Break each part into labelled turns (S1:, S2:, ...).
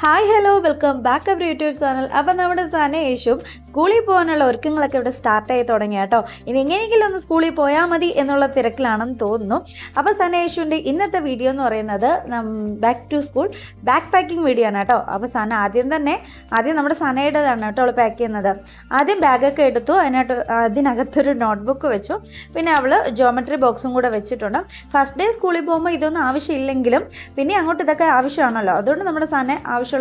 S1: Hi hello welcome back our YouTube channel. അപ്പോൾ നമ്മുടെ സനേഷും സ്കൂളിൽ പോകാനുള്ള ഒരുക്കങ്ങളൊക്കെ ഇവിടെ സ്റ്റാർട്ടായി തുടങ്ങി കേട്ടോ. ഇനി എങ്ങനെയെങ്കിലും ഒന്ന് സ്കൂളിൽ പോയാൽ മതി എന്നുള്ള തിരക്കിലാണെന്ന് തോന്നുന്നു. അപ്പോൾ സനേഷുൻ്റെ ഇന്നത്തെ വീഡിയോ എന്ന് പറയുന്നത് back to school backpacking video ആണ് കേട്ടോ. അപ്പോൾ സന ആദ്യം നമ്മുടെ സനയുടേതാണ് കേട്ടോ അവൾ പാക്ക് ചെയ്യുന്നത്. ആദ്യം ബാഗൊക്കെ എടുത്തു, അതിനകത്തൊരു നോട്ട്ബുക്ക് വെച്ചു, പിന്നെ അവൾ ജോമെട്രി ബോക്സും കൂടെ വെച്ചിട്ടുണ്ട്. ഫസ്റ്റ് ഡേ സ്കൂളിൽ പോകുമ്പോൾ ഇതൊന്നും ആവശ്യമില്ലെങ്കിലും പിന്നെ അങ്ങോട്ട് ഇതൊക്കെ ആവശ്യമാണല്ലോ, അതുകൊണ്ട് നമ്മുടെ സന ആവശ്യമുള്ളതെല്ലാം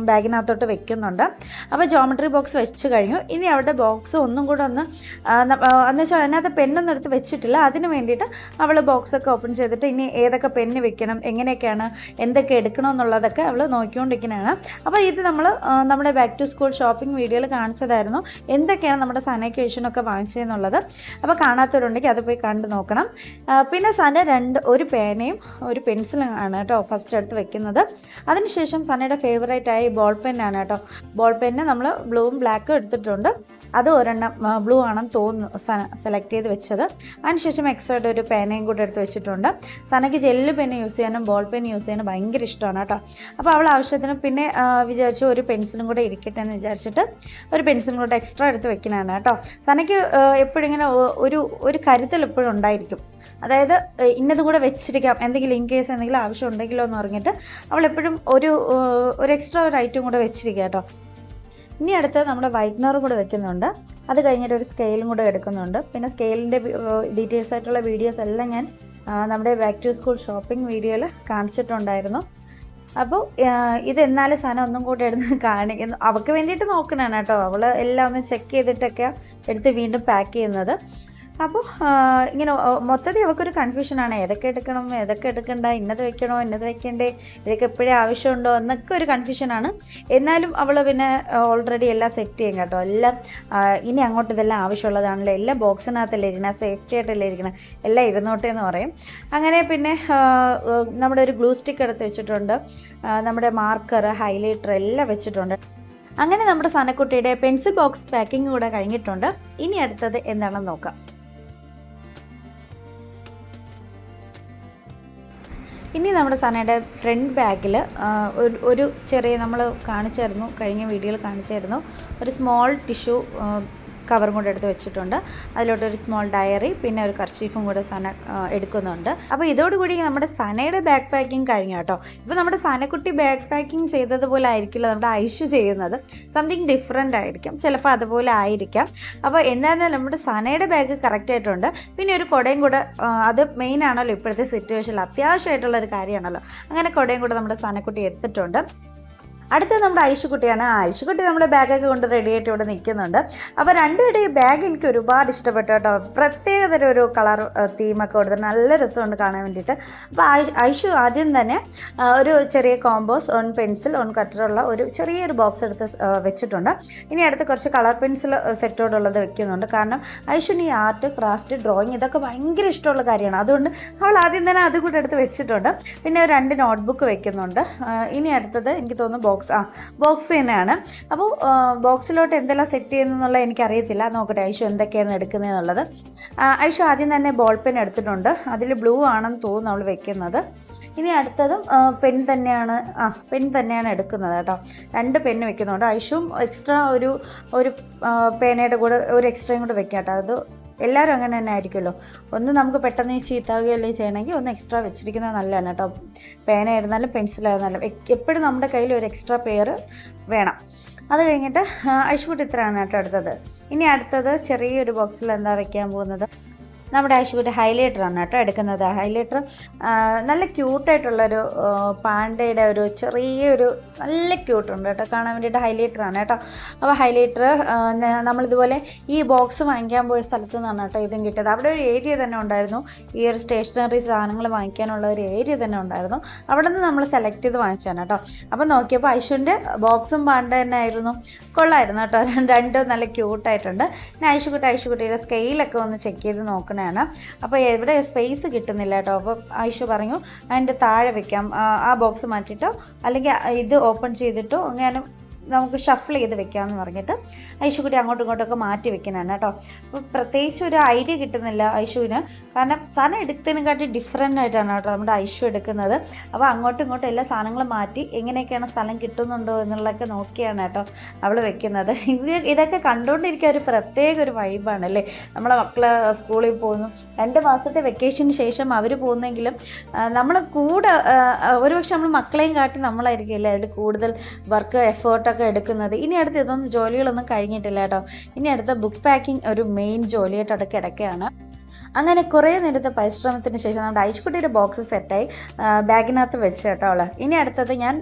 S1: ബാഗിനകത്തോട്ട് വെക്കുന്നുണ്ട്. അപ്പോൾ ജോമെട്രി ബോക്സ് വെച്ച് കഴിഞ്ഞു. ഇനി അവിടെ ബോക്സ് ഒന്നും കൂടെ എന്ന് വെച്ചാൽ അതിനകത്ത് പെണ്ണൊന്നും എടുത്ത് വെച്ചിട്ടില്ല. അതിന് വേണ്ടിയിട്ട് അവൾ ബോക്സൊക്കെ ഓപ്പൺ ചെയ്തിട്ട് ഇനി ഏതൊക്കെ പെണ്ണ് വെക്കണം, എങ്ങനെയൊക്കെയാണ്, എന്തൊക്കെ എടുക്കണമെന്നുള്ളതൊക്കെ അവൾ നോക്കിക്കൊണ്ടിരിക്കുന്നതാണ്. അപ്പോൾ ഇത് നമ്മുടെ ബാക്ക് ടു സ്കൂൾ ഷോപ്പിംഗ് വീഡിയോയിൽ കാണിച്ചതായിരുന്നു, എന്തൊക്കെയാണ് നമ്മുടെ സനയ്ക്ക് വിഷനൊക്കെ വാങ്ങിച്ചതെന്നുള്ളത്. അപ്പോൾ കാണാത്തവരുണ്ടെങ്കിൽ അത് പോയി കണ്ടു നോക്കണം. പിന്നെ സന ഒരു പേനയും ഒരു പെൻസിലും ആണ് കേട്ടോ ഫസ്റ്റ് എടുത്ത് വെക്കുന്നത്. അതിനുശേഷം സനയുടെ ഫേവറേറ്റായി ബോൾ പെന്നാണ് കേട്ടോ. ബോൾ പെന്ന് നമ്മൾ ബ്ലൂവും ബ്ലാക്കും എടുത്തിട്ടുണ്ട്. അത് ഒരെണ്ണം ബ്ലൂ ആണെന്ന് തോന്നുന്നു സെലക്ട് ചെയ്ത് വെച്ചത്. അതിനുശേഷം എക്സ്ട്രായിട്ട് ഒരു പേനയും കൂടെ എടുത്ത് വെച്ചിട്ടുണ്ട്. സനയ്ക്ക് ജെല്ല് പെന്ന് യൂസ് ചെയ്യാനും ബോൾ പെൻ യൂസ് ചെയ്യാനും ഭയങ്കര ഇഷ്ടമാണ് കേട്ടോ. അപ്പോൾ അവൾ ആവശ്യത്തിന് പിന്നെ വിചാരിച്ചു ഒരു പെൻസിലും കൂടെ ഇരിക്കട്ടെ എന്ന് വിചാരിച്ചിട്ട് ഒരു പെൻസിലും കൂടെ എക്സ്ട്രാ എടുത്ത് വെക്കുന്നതാണ് കേട്ടോ. സനയ്ക്ക് എപ്പോഴും ഇങ്ങനെ ഒരു കരുതൽ എപ്പോഴും ഉണ്ടായിരിക്കും. അതായത് ഇന്നതും കൂടെ വെച്ചിരിക്കാം, എന്തെങ്കിലും ഇൻ കേസ് എന്തെങ്കിലും ആവശ്യം ഉണ്ടെങ്കിലോ എന്ന് പറഞ്ഞിട്ട് അവൾ എപ്പോഴും ഒരു എക്സ്ട്രാ ഒരു ഐറ്റം കൂടെ വെച്ചിരിക്കുക കേട്ടോ. ഇനി അടുത്ത് നമ്മുടെ വൈറ്റ്നറും കൂടെ വെക്കുന്നുണ്ട്. അത് കഴിഞ്ഞിട്ട് ഒരു സ്കെയിലും കൂടെ എടുക്കുന്നുണ്ട്. പിന്നെ സ്കെയിലിൻ്റെ ഡീറ്റെയിൽസ് ആയിട്ടുള്ള വീഡിയോസ് എല്ലാം ഞാൻ നമ്മുടെ ബാക്ക് ടു സ്കൂൾ ഷോപ്പിംഗ് വീഡിയോയിൽ കാണിച്ചിട്ടുണ്ടായിരുന്നു. അപ്പോൾ ഇതെന്നാലും സാധനം ഒന്നും കൂടെ എടുത്ത് കാണിക്കുന്നു, അവൾക്ക് വേണ്ടിയിട്ട് നോക്കണതാണ് കേട്ടോ. അവൾ എല്ലാം ഒന്ന് ചെക്ക് ചെയ്തിട്ടൊക്കെ എടുത്ത് വീണ്ടും പാക്ക് ചെയ്യുന്നത്. അപ്പോൾ ഇങ്ങനെ മൊത്തത്തിൽ അവൾക്കൊരു കൺഫ്യൂഷനാണ്, ഏതൊക്കെ എടുക്കണം, ഏതൊക്കെ എടുക്കണ്ട, ഇന്നത് വെക്കണോ, ഇന്നത് വെക്കണ്ടേ, ഇതൊക്കെ എപ്പോഴേ ആവശ്യമുണ്ടോ എന്നൊക്കെ ഒരു കൺഫ്യൂഷനാണ്. എന്നാലും അവൾ പിന്നെ ഓൾറെഡി എല്ലാം സെറ്റ് ചെയ്യും കേട്ടോ. എല്ലാം ഇനി അങ്ങോട്ട് ഇതെല്ലാം ആവശ്യമുള്ളതാണല്ലോ, എല്ലാം ബോക്സിനകത്തല്ലേ ഇരിക്കണം, സേഫ്റ്റി ആയിട്ടല്ലേ ഇരിക്കണം, എല്ലാം ഇരുന്നോട്ടെ എന്ന് പറയും. അങ്ങനെ പിന്നെ നമ്മുടെ ഒരു ഗ്ലൂ സ്റ്റിക്ക് എടുത്ത് വെച്ചിട്ടുണ്ട്, നമ്മുടെ മാർക്കർ, ഹൈലൈറ്റർ എല്ലാം വെച്ചിട്ടുണ്ട്. അങ്ങനെ നമ്മുടെ സനക്കുട്ടിയുടെ പെൻസിൽ ബോക്സ് പാക്കിംഗ് കൂടെ കഴിഞ്ഞിട്ടുണ്ട്. ഇനി അടുത്തത് എന്താണെന്ന് നോക്കാം. ഇനി നമ്മുടെ സനയുടെ ഫ്രണ്ട് ബാഗിൽ ഒരു ചെറിയ, നമ്മൾ കാണിച്ചായിരുന്നു, കഴിഞ്ഞ വീഡിയോയിൽ കാണിച്ചായിരുന്നു, ഒരു സ്മോൾ ടിഷ്യൂ കവറും കൂടെ എടുത്ത് വെച്ചിട്ടുണ്ട്. അതിലോട്ടൊരു സ്മോൾ ഡയറി, പിന്നെ ഒരു കർച്ചീഫും കൂടെ സന എടുക്കുന്നുണ്ട്. അപ്പോൾ ഇതോടുകൂടി നമ്മുടെ സനയുടെ ബാഗ് പാക്കിംഗ് കഴിഞ്ഞു കേട്ടോ. ഇപ്പോൾ നമ്മുടെ സനക്കുട്ടി ബാഗ് പാക്കിംഗ് ചെയ്തതുപോലെ ആയിരിക്കില്ല നമ്മുടെ ഐഷു ചെയ്യുന്നത്, സംതിങ് ഡിഫറെൻ്റ് ആയിരിക്കും, ചിലപ്പോൾ അതുപോലെ ആയിരിക്കാം. അപ്പോൾ എന്തായാലും നമ്മുടെ സനയുടെ ബാഗ് കറക്റ്റ് ആയിട്ടുണ്ട്. പിന്നെ ഒരു കുടയും കൂടെ, അത് മെയിൻ ആണല്ലോ ഇപ്പോഴത്തെ സിറ്റുവേഷനിൽ, അത്യാവശ്യമായിട്ടുള്ളൊരു കാര്യമാണല്ലോ. അങ്ങനെ കുടയും കൂടെ നമ്മുടെ സനക്കുട്ടി എടുത്തിട്ടുണ്ട്. അടുത്തത് നമ്മുടെ ഐഷുക്കുട്ടിയാണ്. ഐഷുക്കുട്ടി നമ്മുടെ ബാഗൊക്കെ കൊണ്ട് റെഡി ആയിട്ട് ഇവിടെ നിൽക്കുന്നുണ്ട്. അപ്പോൾ രണ്ടുപേരുടെ ഈ ബാഗ് എനിക്ക് ഒരുപാട് ഇഷ്ടപ്പെട്ടു കേട്ടോ. പ്രത്യേകതരം ഒരു കളർ തീമൊക്കെ കൊടുത്തിട്ട് നല്ല രസമുണ്ട് കാണാൻ വേണ്ടിയിട്ട്. അപ്പോൾ ഐഷു ആദ്യം തന്നെ ഒരു ചെറിയ കോമ്പോസ്, ഓൺ പെൻസിൽ, ഓൺ കട്ടറുള്ള ഒരു ചെറിയൊരു ബോക്സ് എടുത്ത് വെച്ചിട്ടുണ്ട്. ഇനി അടുത്ത് കുറച്ച് കളർ പെൻസിൽ സെറ്റോടുള്ളത് വെക്കുന്നുണ്ട്. കാരണം ഐഷുവിന് ഈ ആർട്ട്, ക്രാഫ്റ്റ്, ഡ്രോയിങ് ഇതൊക്കെ ഭയങ്കര ഇഷ്ടമുള്ള കാര്യമാണ്. അതുകൊണ്ട് അവൾ ആദ്യം തന്നെ അതും കൂടെ എടുത്ത് വെച്ചിട്ടുണ്ട്. പിന്നെ ഒരു 2 നോട്ട്ബുക്ക് വെക്കുന്നുണ്ട്. ഇനി അടുത്തത് എനിക്ക് തോന്നുന്നു ബോക്സ് തന്നെയാണ്. അപ്പോൾ ബോക്സിലോട്ട് എന്തെല്ലാം സെറ്റ് ചെയ്യുന്നതെന്നുള്ള എനിക്കറിയത്തില്ല, നോക്കട്ടെ ഐഷു എന്തൊക്കെയാണ് എടുക്കുന്നതെന്നുള്ളത്. ഐഷു ആദ്യം തന്നെ ബോൾ പെൻ എടുത്തിട്ടുണ്ട്. അതിൽ ബ്ലൂ ആണെന്ന് തോന്നുന്നു അവൾ വെക്കുന്നത്. ഇനി അടുത്തതും പെൻ തന്നെയാണ് എടുക്കുന്നത് കേട്ടോ. 2 പെണ്ണ് വെക്കുന്നുണ്ട്. ഐഷും എക്സ്ട്രാ ഒരു പേനയുടെ കൂടെ ഒരു എക്സ്ട്രയും കൂടെ വെക്കാം കേട്ടോ. അത് എല്ലാവരും അങ്ങനെ തന്നെ ആയിരിക്കുമല്ലോ. ഒന്ന് നമുക്ക് പെട്ടെന്ന് ചീത്താവുകയല്ലേ ചെയ്യണമെങ്കിൽ ഒന്ന് എക്സ്ട്രാ വെച്ചിരിക്കുന്നത് നല്ലതാണ് കേട്ടോ. പേനയായിരുന്നാലും പെൻസിലായിരുന്നാലും എപ്പോഴും നമ്മുടെ കയ്യിൽ ഒരു എക്സ്ട്രാ പെയർ വേണം. അത് കഴിഞ്ഞിട്ട് ഐഷുക്കുട്ടി ഇത്രയാണ് കേട്ടോ എടുത്തത്. ഇനി അടുത്തത് ചെറിയൊരു ബോക്സിൽ എന്താ വെക്കാൻ പോകുന്നത്, നമ്മുടെ ഐഷുക്കുട്ടി ഹൈലൈറ്ററാണ് കേട്ടോ എടുക്കുന്നത്. ഹൈലൈറ്റർ നല്ല ക്യൂട്ടായിട്ടുള്ളൊരു പാണ്ടയുടെ ഒരു ചെറിയൊരു നല്ല ക്യൂട്ടുണ്ട് കേട്ടോ കാണാൻ വേണ്ടിയിട്ട്. ഹൈലൈറ്ററാണ് കേട്ടോ. അപ്പോൾ ഹൈലൈറ്റർ നമ്മളിതുപോലെ ഈ ബോക്സ് വാങ്ങിക്കാൻ പോയ സ്ഥലത്ത് നിന്നാണ് കേട്ടോ ഇതും കിട്ടിയത്. അവിടെ ഒരു ഏരിയ തന്നെ ഉണ്ടായിരുന്നു, ഈ ഒരു സ്റ്റേഷനറി സാധനങ്ങൾ വാങ്ങിക്കാനുള്ള ഒരു ഏരിയ തന്നെ ഉണ്ടായിരുന്നു. അവിടെ നിന്ന് നമ്മൾ സെലക്ട് ചെയ്ത് വാങ്ങിച്ചാണ് കേട്ടോ. അപ്പോൾ നോക്കിയപ്പോൾ ഐഷുവിൻ്റെ ബോക്സും പാണ്ട തന്നെ ആയിരുന്നു, കൊള്ളായിരുന്നു കേട്ടോ. രണ്ടും നല്ല ക്യൂട്ടായിട്ടുണ്ട്. പിന്നെ ഐഷുക്കുട്ടിയുടെ സ്കെയിലൊക്കെ ഒന്ന് ചെക്ക് ചെയ്ത് നോക്കണം. അപ്പോൾ എവിടെ സ്പേസ് കിട്ടുന്നില്ല കേട്ടോ. അപ്പോൾ ഐഷു പറഞ്ഞു അതിൻ്റെ താഴെ വെക്കാം, ആ ബോക്സ് മാറ്റിയിട്ടോ അല്ലെങ്കിൽ ഇത് ഓപ്പൺ ചെയ്തിട്ടോ അങ്ങനെ നമുക്ക് ഷഫിൾ ചെയ്ത് വെക്കാമെന്ന് പറഞ്ഞിട്ട് ഐഷുക്കുട്ടി അങ്ങോട്ടും ഇങ്ങോട്ടൊക്കെ മാറ്റി വെക്കുന്നതാണ് കേട്ടോ. അപ്പോൾ പ്രത്യേകിച്ച് ഒരു ഐഡിയ കിട്ടുന്നില്ല ഐഷുവിന്, കാരണം സാധനം എടുത്തതിനെക്കാട്ടി ഡിഫറെൻ്റ് ആയിട്ടാണ് കേട്ടോ നമ്മുടെ ഐഷു എടുക്കുന്നത്. അപ്പോൾ അങ്ങോട്ടും ഇങ്ങോട്ടും എല്ലാ സാധനങ്ങളും മാറ്റി എങ്ങനെയൊക്കെയാണ് സ്ഥലം കിട്ടുന്നുണ്ടോ എന്നുള്ളതൊക്കെ നോക്കിയാണ് കേട്ടോ അവൾ വെക്കുന്നത്. ഇതൊക്കെ കണ്ടുകൊണ്ടിരിക്കുക ഒരു പ്രത്യേക ഒരു വൈബാണ് അല്ലേ. നമ്മളെ മക്കൾ സ്കൂളിൽ പോകുന്നു, 2 മാസത്തെ വെക്കേഷന് ശേഷം അവർ പോകുന്നെങ്കിലും നമ്മൾ കൂടെ ഒരുപക്ഷെ നമ്മൾ മക്കളെയും കാട്ടി നമ്മളായിരിക്കും അല്ലേ അതിൽ കൂടുതൽ വർക്ക് എഫേർട്ടൊക്കെ എടുക്കുന്നത്. ഇനി അടുത്ത് ഇതൊന്നും ജോലികളൊന്നും കഴിഞ്ഞിട്ടില്ല കേട്ടോ. ഇനി അടുത്ത ബുക്ക് പാക്കിംഗ് ഒരു മെയിൻ ജോലിയായിട്ട് അവിടെ കിടക്കുകയാണ്. അങ്ങനെ കുറേ നേരത്തെ പരിശ്രമത്തിന് ശേഷം നമ്മുടെ ഐഷുക്കുട്ടിയുടെ ബോക്സ് സെറ്റായി ബാഗിനകത്ത് വെച്ച് കേട്ടോ അവൾ. ഇനി അടുത്തത് ഞാൻ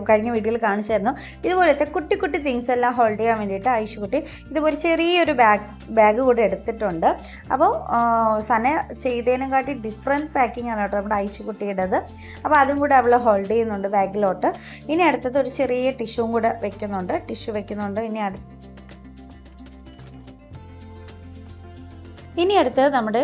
S1: കഴിഞ്ഞ വീഡിയോയിൽ കാണിച്ചായിരുന്നു, ഇതുപോലത്തെ കുട്ടി കുട്ടി തിങ്സ് എല്ലാം ഹോൾഡ് ചെയ്യാൻ വേണ്ടിയിട്ട് ഐഷുക്കുട്ടി ഇതുപോലെ ചെറിയൊരു ബാഗ് കൂടെ എടുത്തിട്ടുണ്ട്. അപ്പോൾ സന ചെയ്തതിനെക്കാട്ടി ഡിഫറെൻറ്റ് പാക്കിംഗ് ആണ് കേട്ടോ നമ്മുടെ ഐഷുക്കുട്ടിയുടേത്. അപ്പോൾ അതും കൂടെ അവൾ ഹോൾഡ് ചെയ്യുന്നുണ്ട് ബാഗിലോട്ട്. ഇനി അടുത്തത് ഒരു ചെറിയ ടിഷ്യൂവും കൂടെ വെക്കുന്നുണ്ട്. ഇനി അടുത്തത് നമ്മുടെ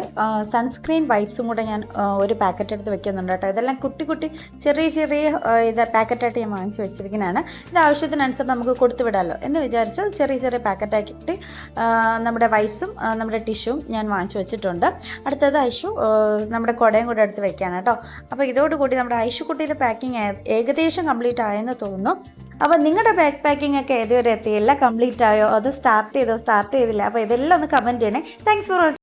S1: സൺസ്ക്രീൻ വൈപ്സും കൂടെ ഞാൻ ഒരു പാക്കറ്റ് എടുത്ത് വെക്കുന്നുണ്ട് കേട്ടോ. ഇതെല്ലാം കുട്ടി കുട്ടി ചെറിയ ഇത് പാക്കറ്റായിട്ട് ഞാൻ വാങ്ങിച്ച് വെച്ചിരിക്കുന്നതാണ്. ഇത് ആവശ്യത്തിനനുസരിച്ച് നമുക്ക് കൊടുത്തു വിടാമല്ലോ എന്ന് വിചാരിച്ച് ചെറിയ പാക്കറ്റാക്കിയിട്ട് നമ്മുടെ വൈപ്സും നമ്മുടെ ടിഷ്യൂവും ഞാൻ വാങ്ങിച്ച് വെച്ചിട്ടുണ്ട്. അടുത്തത് ഐഷു നമ്മുടെ കുടയും കൂടെ എടുത്ത് വെക്കുകയാണ് കേട്ടോ. അപ്പോൾ ഇതോടുകൂടി നമ്മുടെ ഐഷുക്കുട്ടിയുടെ പാക്കിങ് ഏകദേശം കംപ്ലീറ്റ് ആയെന്ന് തോന്നുന്നു. അപ്പോൾ നിങ്ങളുടെ ബാഗ് പാക്കിംഗ് ഒക്കെ ഏതുവരെ എത്തിയില്ല, കംപ്ലീറ്റ് ആയോ, അത് സ്റ്റാർട്ട് ചെയ്തില്ല? അപ്പോൾ ഇതെല്ലാം ഒന്ന് കമൻറ്റ് ചെയ്യണേ. Thanks for